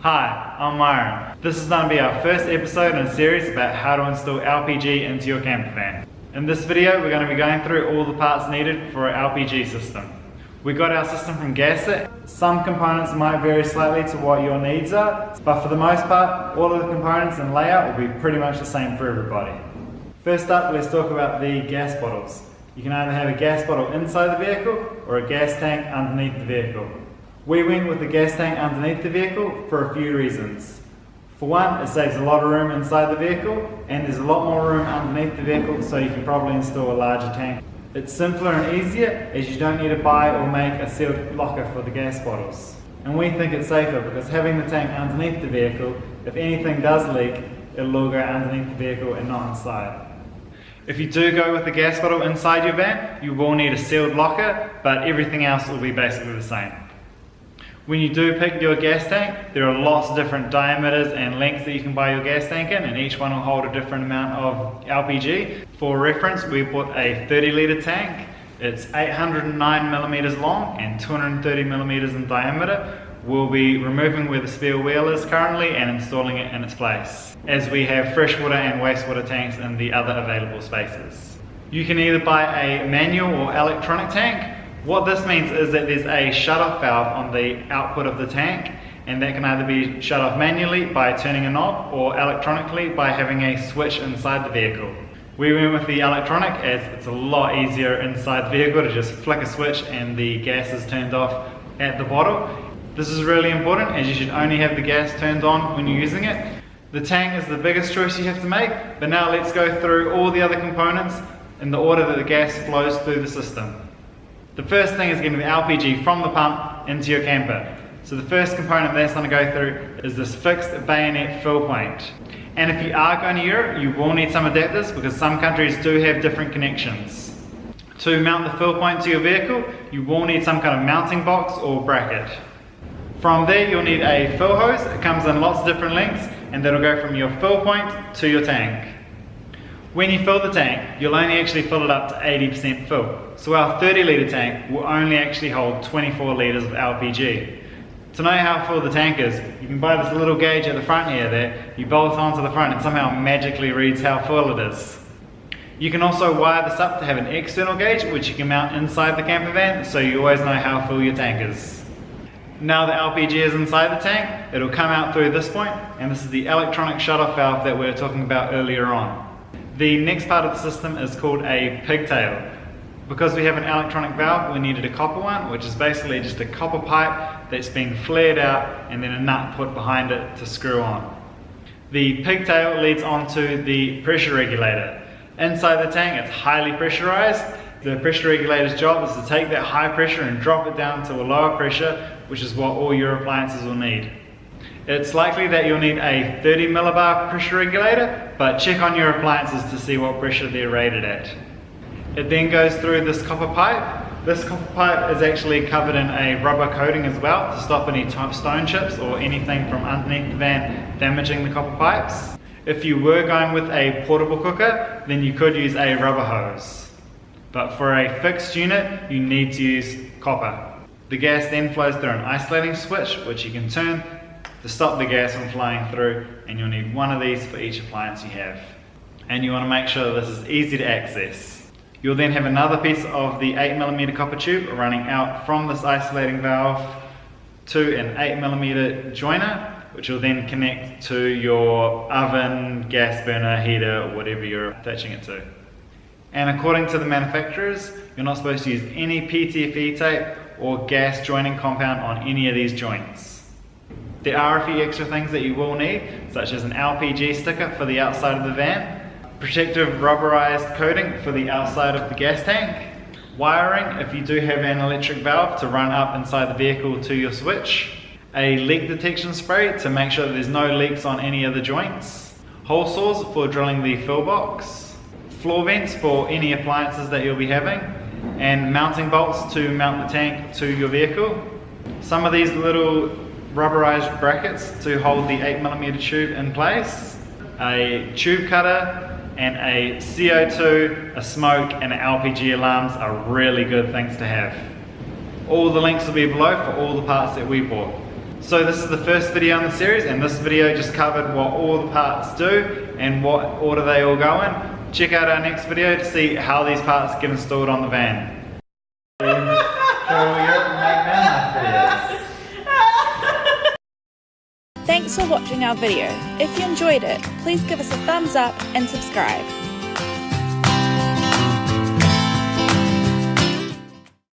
Hi, I'm Myron. This is going to be our first episode in a series about how to install LPG into your campervan. In this video, we're going to be going through all the parts needed for an LPG system. We got our system from Gasset. Some components might vary slightly to what your needs are, but for the most part, all of the components and layout will be pretty much the same for everybody. First up, let's talk about the gas bottles. You can either have a gas bottle inside the vehicle or a gas tank underneath the vehicle. We went with the gas tank underneath the vehicle for a few reasons. For one, it saves a lot of room inside the vehicle, and there's a lot more room underneath the vehicle, so you can probably install a larger tank. It's simpler and easier as you don't need to buy or make a sealed locker for the gas bottles. And we think it's safer because having the tank underneath the vehicle, if anything does leak, it'll all go underneath the vehicle and not inside. If you do go with the gas bottle inside your van, you will need a sealed locker, but everything else will be basically the same. When you do pick your gas tank, there are lots of different diameters and lengths that you can buy your gas tank in, and each one will hold a different amount of LPG. For reference, we bought a 30 litre tank. It's 809 millimeters long and 230 millimeters in diameter. We'll be removing where the spare wheel is currently and installing it in its place, as we have freshwater and wastewater tanks in the other available spaces. You can either buy a manual or electronic tank. What this means is that there's a shut-off valve on the output of the tank, and that can either be shut off manually by turning a knob or electronically by having a switch inside the vehicle. We went with the electronic as it's a lot easier inside the vehicle to just flick a switch and the gas is turned off at the bottle. This is really important as you should only have the gas turned on when you're using it. The tank is the biggest choice you have to make, but now let's go through all the other components in the order that the gas flows through the system. The first thing is getting the LPG from the pump into your camper. So the first component that's going to go through is this fixed bayonet fill point. And if you are going to Europe, you will need some adapters because some countries do have different connections. To mount the fill point to your vehicle, you will need some kind of mounting box or bracket. From there, you'll need a fill hose. It comes in lots of different lengths, and that'll go from your fill point to your tank. When you fill the tank, you'll only actually fill it up to 80% full. So our 30 litre tank will only actually hold 24 litres of LPG. To know how full the tank is, you can buy this little gauge at the front here that you bolt onto the front and somehow magically reads how full it is. You can also wire this up to have an external gauge which you can mount inside the campervan, so you always know how full your tank is. Now the LPG is inside the tank, it'll come out through this point, and this is the electronic shut-off valve that we were talking about earlier on. The next part of the system is called a pigtail. Because we have an electronic valve, we needed a copper one, which is basically just a copper pipe that's been flared out and then a nut put behind it to screw on. The pigtail leads onto the pressure regulator. Inside the tank, it's highly pressurized. The pressure regulator's job is to take that high pressure and drop it down to a lower pressure, which is what all your appliances will need. It's likely that you'll need a 30 millibar pressure regulator, but check on your appliances to see what pressure they're rated at. It then goes through this copper pipe. This copper pipe is actually covered in a rubber coating as well to stop any stone chips or anything from underneath the van damaging the copper pipes. If you were going with a portable cooker, then you could use a rubber hose. But for a fixed unit, you need to use copper. The gas then flows through an isolating switch, which you can turn to stop the gas from flowing through, and you'll need one of these for each appliance you have. And you want to make sure that this is easy to access. You'll then have another piece of the 8mm copper tube running out from this isolating valve to an 8mm joiner, which will then connect to your oven, gas burner, heater, or whatever you're attaching it to. And according to the manufacturers, you're not supposed to use any PTFE tape or gas joining compound on any of these joints. There are a few extra things that you will need, such as an LPG sticker for the outside of the van, protective rubberized coating for the outside of the gas tank, wiring if you do have an electric valve to run up inside the vehicle to your switch, a leak detection spray to make sure that there's no leaks on any of the joints, hole saws for drilling the fill box, floor vents for any appliances that you'll be having, and mounting bolts to mount the tank to your vehicle. Some of these little rubberized brackets to hold the 8mm tube in place, a tube cutter, and a CO2, a smoke, and an LPG alarms are really good things to have. All the links will be below for all the parts that we bought. So this is the first video in the series, and this video just covered what all the parts do and what order they all go in. Check out our next video to see how these parts get installed on the van. Thanks for watching our video. If you enjoyed it, please give us a thumbs up and subscribe.